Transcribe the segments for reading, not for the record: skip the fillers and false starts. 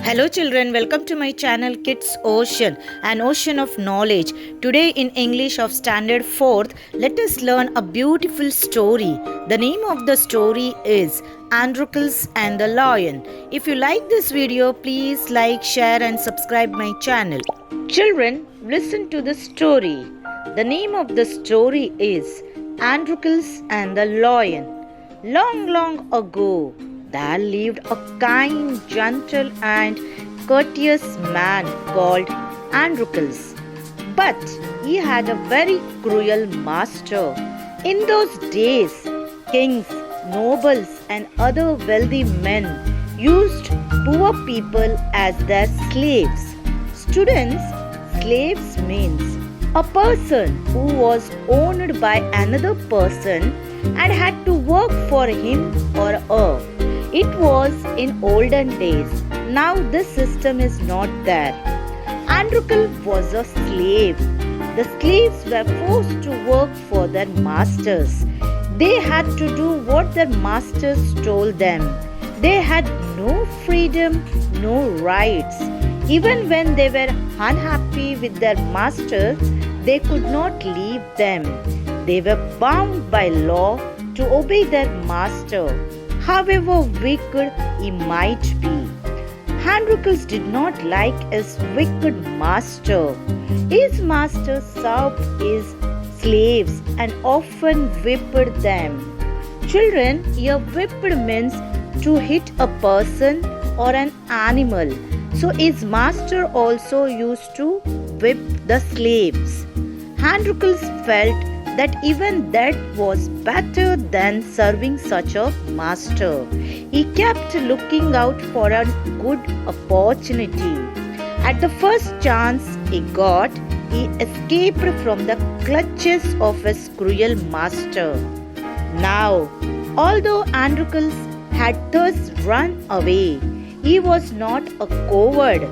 Hello children, welcome to my channel Kids Ocean, an ocean of knowledge. Today in English of Standard 4th, let us learn a beautiful story. The name of the story is Androcles and the Lion. If you like this video, please like, share and subscribe my channel. Children, listen to the story. The name of the story is Androcles and the Lion. Long, long ago, there lived a kind, gentle, and courteous man called Androcles. But he had a very cruel master. In those days, kings, nobles, and other wealthy men used poor people as their slaves. Students, slaves means a person who was owned by another person and had to work for him or her. It was in olden days. Now this system is not there. Androcle was a slave. The slaves were forced to work for their masters. They had to do what their masters told them. They had no freedom, no rights. Even when they were unhappy with their masters, they could not leave them. They were bound by law to obey their master, however wicked he might be. Androcles did not like his wicked master. His master served his slaves and often whipped them. Children, here whipped means to hit a person or an animal. So his master also used to whip the slaves. Androcles felt that even that was better than serving such a master. He kept looking out for a good opportunity. At the first chance he got, he escaped from the clutches of his cruel master. Now, although Androcles had thus run away, he was not a coward.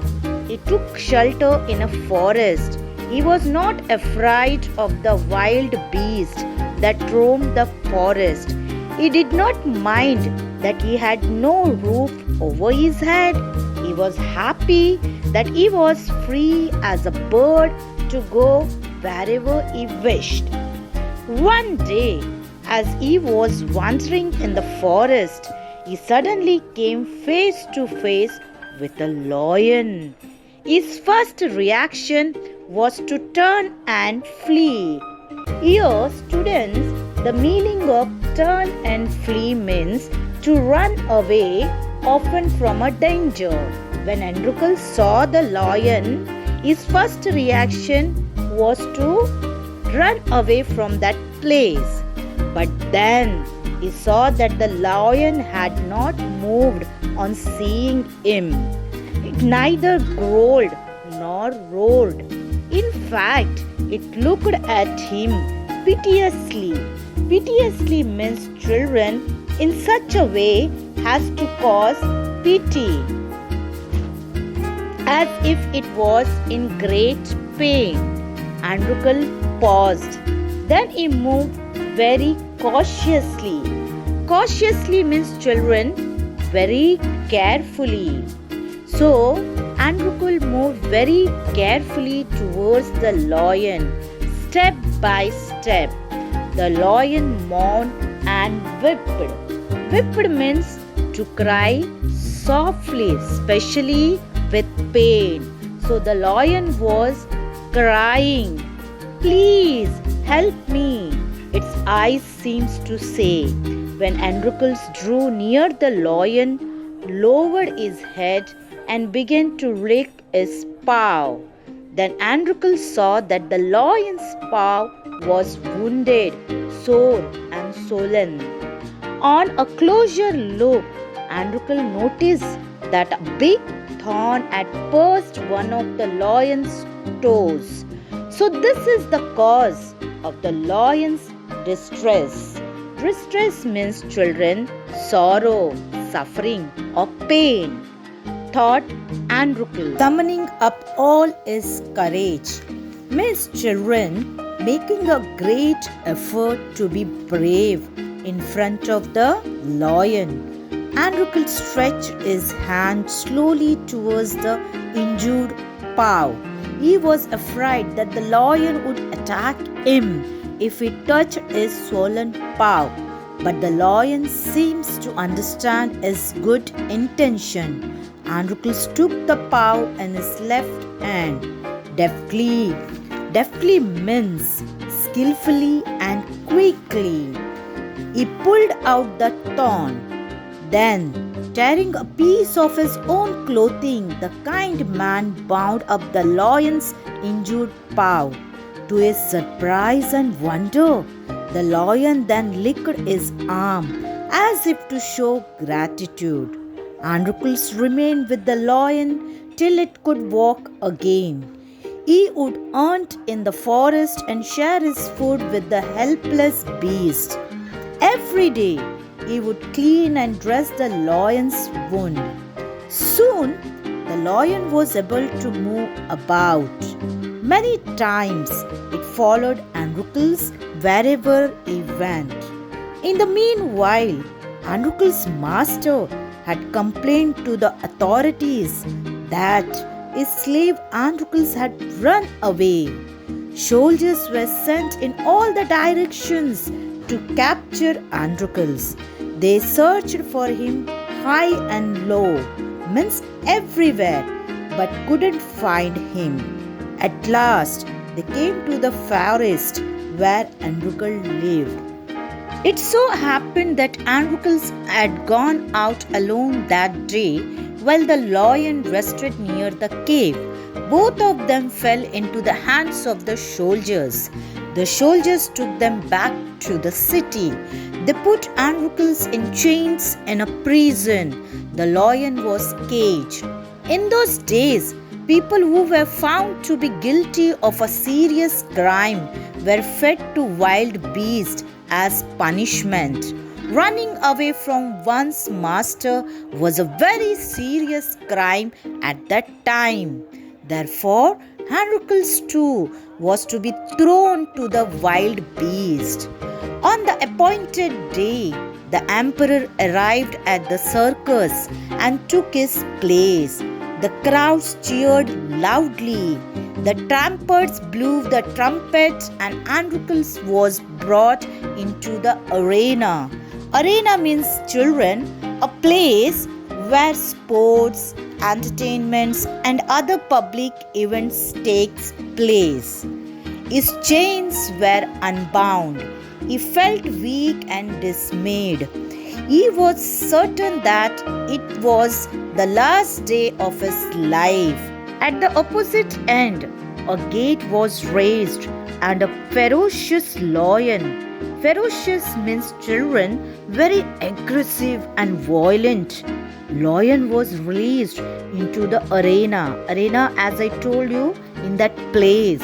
He took shelter in a forest. He was not afraid of the wild beasts that roamed the forest. He did not mind that he had no roof over his head. He was happy that he was free as a bird to go wherever he wished. One day, as he was wandering in the forest, he suddenly came face to face with a lion. His first reaction was to turn and flee. Here, students, the meaning of turn and flee means to run away, often from a danger. When Androcles saw the lion, his first reaction was to run away from that place. But then he saw that the lion had not moved on seeing him. It neither growled nor roared. In fact, it looked at him piteously. Piteously means, children, in such a way as to cause pity, as if it was in great pain. Androcles paused. Then he moved very cautiously. Cautiously means, children, very carefully. So, Androcles moved very carefully towards the lion, step by step. The lion mourned and whipped. Whipped means to cry softly, especially with pain. So the lion was crying, "Please help me," its eyes seems to say. When Androcles drew near the lion, lowered his head and began to lick his paw. Then Androcles saw that the lion's paw was wounded, sore and swollen. On a closer look, Androcles noticed that a big thorn had pierced one of the lion's toes. So this is the cause of the lion's distress. Distress means, children, sorrow, suffering or pain. Thought Androcles, summoning up all his courage. Means, children, making a great effort to be brave in front of the lion. Androcles stretched his hand slowly towards the injured paw. He was afraid that the lion would attack him if he touched his swollen paw. But the lion seems to understand his good intention. Androcles took the paw in his left hand. Deftly, deftly means skillfully and quickly. He pulled out the thorn. Then, tearing a piece of his own clothing, the kind man bound up the lion's injured paw. To his surprise and wonder, the lion then licked his arm as if to show gratitude. Androcles remained with the lion till it could walk again. He would hunt in the forest and share his food with the helpless beast. Every day, he would clean and dress the lion's wound. Soon, the lion was able to move about. Many times, it followed Androcles wherever he went. In the meanwhile, Androcles' master had complained to the authorities that his slave Androcles had run away. Soldiers were sent in all the directions to capture Androcles. They searched for him high and low, means everywhere, but couldn't find him. At last, they came to the forest where Androcles lived. It so happened that Androcles had gone out alone that day while the lion rested near the cave. Both of them fell into the hands of the soldiers. The soldiers took them back to the city. They put Androcles in chains in a prison. The lion was caged. In those days, people who were found to be guilty of a serious crime were fed to wild beasts as punishment. Running away from one's master was a very serious crime at that time. Therefore, Androcles too was to be thrown to the wild beast. On the appointed day, the emperor arrived at the circus and took his place. The crowds cheered loudly. The trumpets blew the trumpet and Androcles was brought into the arena. Arena means children, a place where sports, entertainments and other public events takes place. His chains were unbound. He felt weak and dismayed. He was certain that it was the last day of his life. At the opposite end, a gate was raised and a ferocious lion. Ferocious means children, very aggressive and violent. Lion was released into the arena. Arena, as I told you, in that place.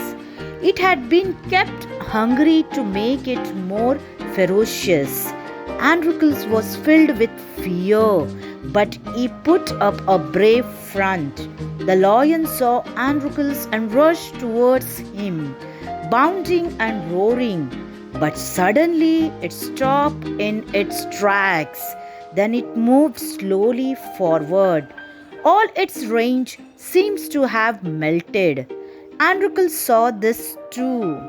It had been kept hungry to make it more ferocious. Androcles was filled with fear, but he put up a brave front. The lion saw Androcles and rushed towards him, bounding and roaring. But suddenly it stopped in its tracks. Then it moved slowly forward. All its range seems to have melted. Androcles saw this too.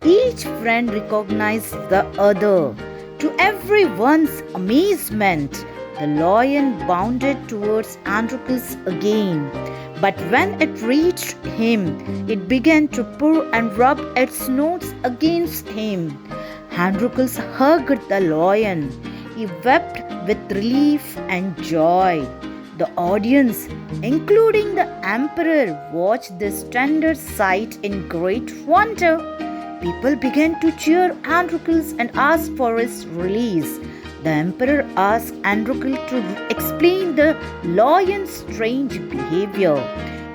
Each friend recognized the other. To everyone's amazement, the lion bounded towards Androcles again. But when it reached him, it began to purr and rub its nose against him. Androcles hugged the lion. He wept with relief and joy. The audience, including the emperor, watched this tender sight in great wonder. People began to cheer Androcles and ask for his release. The emperor asked Androcles to explain the lion's strange behavior.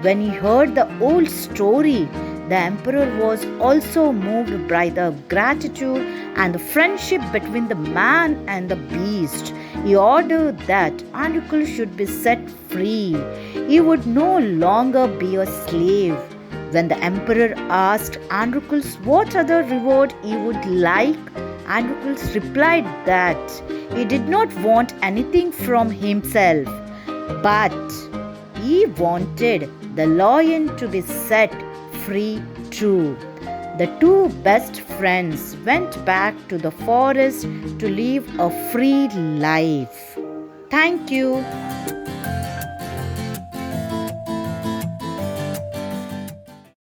When he heard the old story, the emperor was also moved by the gratitude and the friendship between the man and the beast. He ordered that Androcles should be set free. He would no longer be a slave. When the emperor asked Androcles what other reward he would like, Androcles replied that he did not want anything from himself, but he wanted the lion to be set free too. The two best friends went back to the forest to live a free life. Thank you.